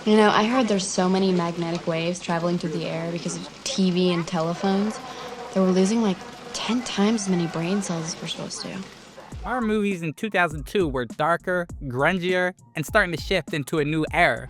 You know, I heard there's so many magnetic waves traveling through the air because of TV and telephones that we're losing like 10 times as many brain cells as we're supposed to. Horror movies in 2002 were darker, grungier, and starting to shift into a new era.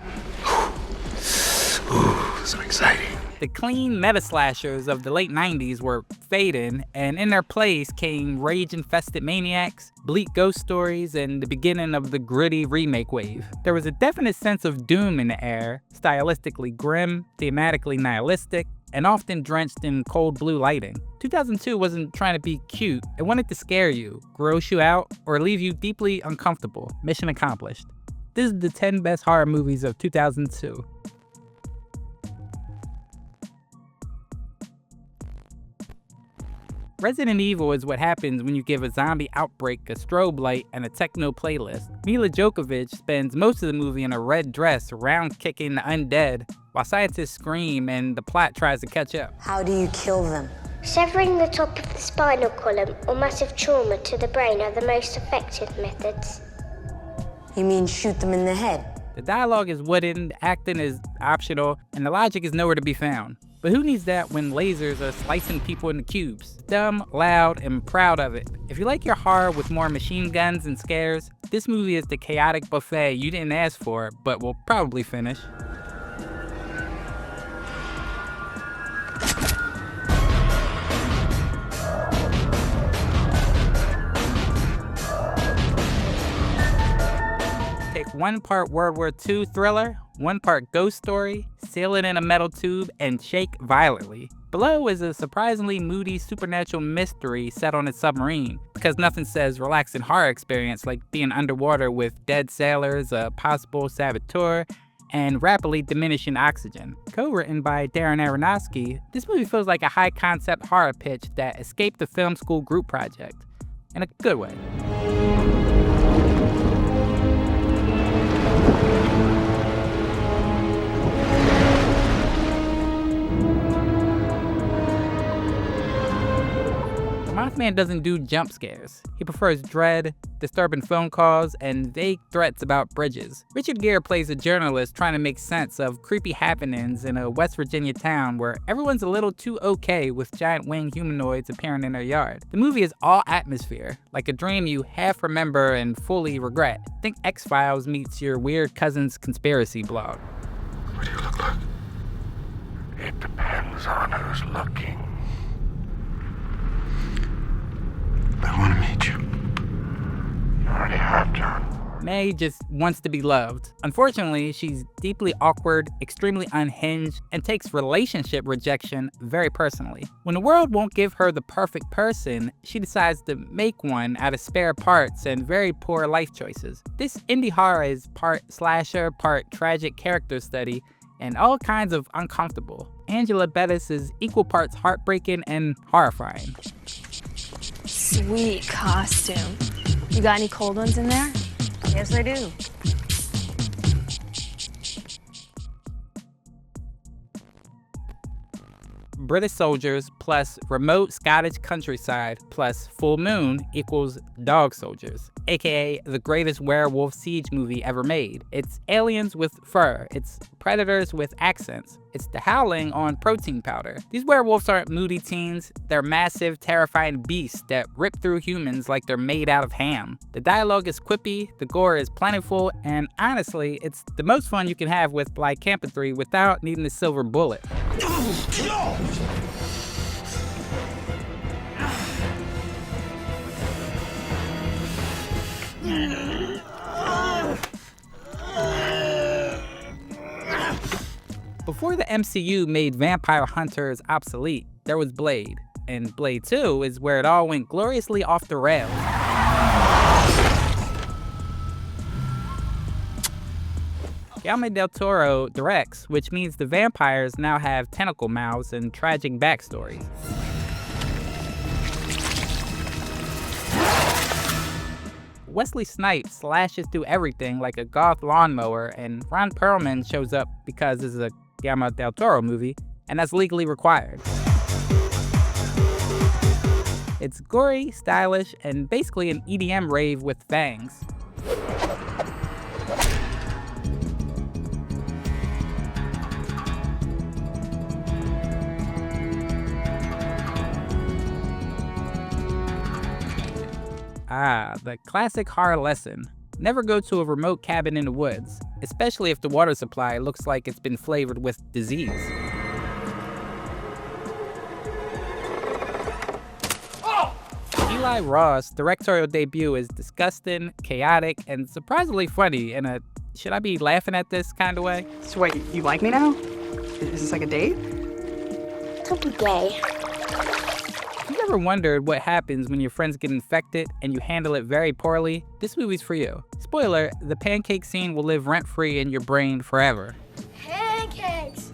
Ooh, so exciting. The clean meta-slashers of the late 90s were fading, and in their place came rage-infested maniacs, bleak ghost stories, and the beginning of the gritty remake wave. There was a definite sense of doom in the air, stylistically grim, thematically nihilistic, and often drenched in cold blue lighting. 2002 wasn't trying to be cute, it wanted to scare you, gross you out, or leave you deeply uncomfortable. Mission accomplished. This is the 10 best horror movies of 2002. Resident Evil is what happens when you give a zombie outbreak a strobe light and a techno playlist. Milla Jovovich spends most of the movie in a red dress round-kicking the undead, while scientists scream and the plot tries to catch up. How do you kill them? Severing the top of the spinal column or massive trauma to the brain are the most effective methods. You mean shoot them in the head? The dialogue is wooden, the acting is optional, and the logic is nowhere to be found. But who needs that when lasers are slicing people into cubes? Dumb, loud, and proud of it. If you like your horror with more machine guns and scares, this movie is the chaotic buffet you didn't ask for, but will probably finish. Take 1 part World War II thriller, 1 part ghost story, seal it in a metal tube, and shake violently. Below is a surprisingly moody supernatural mystery set on a submarine, because nothing says relaxing horror experience like being underwater with dead sailors, a possible saboteur, and rapidly diminishing oxygen. Co-written by Darren Aronofsky, this movie feels like a high-concept horror pitch that escaped the film school group project, in a good way. Mothman doesn't do jump scares. He prefers dread, disturbing phone calls, and vague threats about bridges. Richard Gere plays a journalist trying to make sense of creepy happenings in a West Virginia town where everyone's a little too okay with giant winged humanoids appearing in their yard. The movie is all atmosphere, like a dream you half remember and fully regret. Think X-Files meets your weird cousin's conspiracy blog. What do you look like? It depends on who's looking. I want to meet you. You already have, John. May just wants to be loved. Unfortunately, she's deeply awkward, extremely unhinged, and takes relationship rejection very personally. When the world won't give her the perfect person, she decides to make one out of spare parts and very poor life choices. This indie horror is part slasher, part tragic character study, and all kinds of uncomfortable. Angela Bettis is equal parts heartbreaking and horrifying. Sweet costume. You got any cold ones in there? Yes, I do. British soldiers plus remote Scottish countryside plus full moon equals dog soldiers, aka the greatest werewolf siege movie ever made. It's aliens with fur, it's predators with accents, it's the Howling on protein powder. These werewolves aren't moody teens, they're massive, terrifying beasts that rip through humans like they're made out of ham. The dialogue is quippy, the gore is plentiful, and honestly, it's the most fun you can have with lycanthropy without needing a silver bullet. Before the MCU made vampire hunters obsolete, there was Blade, and Blade 2 is where it all went gloriously off the rails. Guillermo del Toro directs, which means the vampires now have tentacle mouths and tragic backstories. Wesley Snipes slashes through everything like a goth lawnmower, and Ron Perlman shows up because this is a Guillermo del Toro movie, and that's legally required. It's gory, stylish, and basically an EDM rave with fangs. Ah, the classic horror lesson. Never go to a remote cabin in the woods, especially if the water supply looks like it's been flavored with disease. Eli Roth's directorial debut is disgusting, chaotic, and surprisingly funny in a should I be laughing at this kind of way. So wait, you like me now? Is this like a date? Don't be gay. You ever wondered what happens when your friends get infected and you handle it very poorly? This movie's for you. Spoiler, the pancake scene will live rent-free in your brain forever. Pancakes!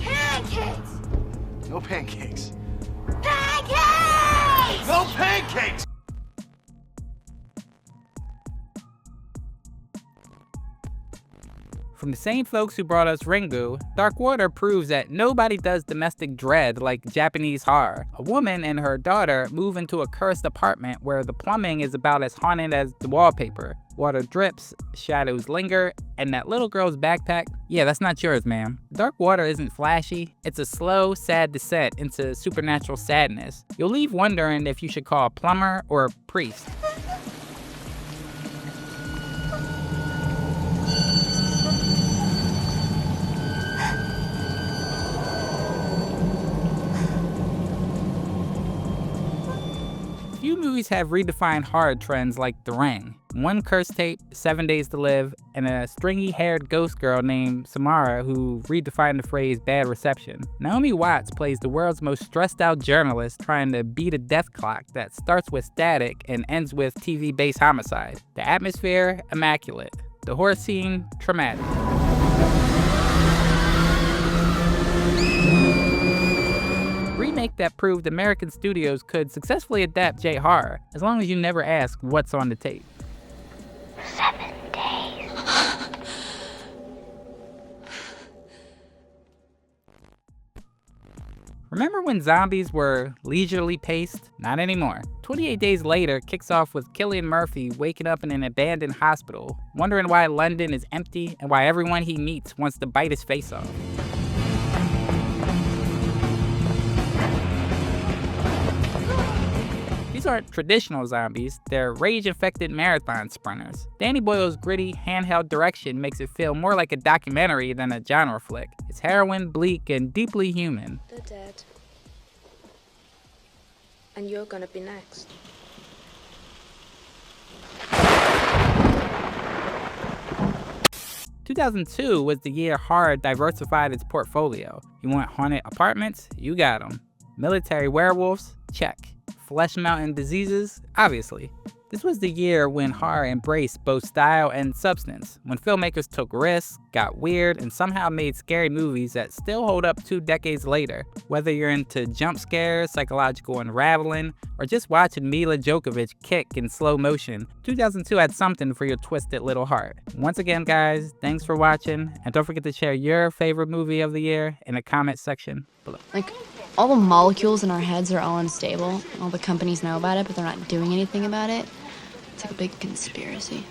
Pancakes! No pancakes. Pancakes! No pancakes! From the same folks who brought us Ringu, Dark Water proves that nobody does domestic dread like Japanese horror. A woman and her daughter move into a cursed apartment where the plumbing is about as haunted as the wallpaper. Water drips, shadows linger, and that little girl's backpack, yeah, that's not yours, ma'am. Dark Water isn't flashy, it's a slow, sad descent into supernatural sadness. You'll leave wondering if you should call a plumber or a priest. Few movies have redefined horror trends like The Ring. One curse tape, 7 Days to Live, and a stringy-haired ghost girl named Samara who redefined the phrase bad reception. Naomi Watts plays the world's most stressed-out journalist trying to beat a death clock that starts with static and ends with TV-based homicide. The atmosphere, immaculate. The horror scene, traumatic. Remake that proved American studios could successfully adapt J-horror, as long as you never ask what's on the tape. 7 days. Remember when zombies were leisurely paced? Not anymore. 28 Days Later kicks off with Cillian Murphy waking up in an abandoned hospital, wondering why London is empty and why everyone he meets wants to bite his face off. These aren't traditional zombies, they're rage-infected marathon sprinters. Danny Boyle's gritty, handheld direction makes it feel more like a documentary than a genre flick. It's harrowing, bleak, and deeply human. They're dead. And you're gonna be next. "2002 was the year horror diversified its portfolio. You want haunted apartments? You got them. Military werewolves? Check. Flesh mountain diseases? Obviously. This was the year when horror embraced both style and substance, when filmmakers took risks, got weird, and somehow made scary movies that still hold up 2 decades later. Whether you're into jump scares, psychological unraveling, or just watching Milla Jovovich kick in slow motion, 2002 had something for your twisted little heart. Once again, guys, thanks for watching, and don't forget to share your favorite movie of the year in the comment section below. Like, all the molecules in our heads are all unstable. All the companies know about it, but they're not doing anything about it. It's like a big conspiracy.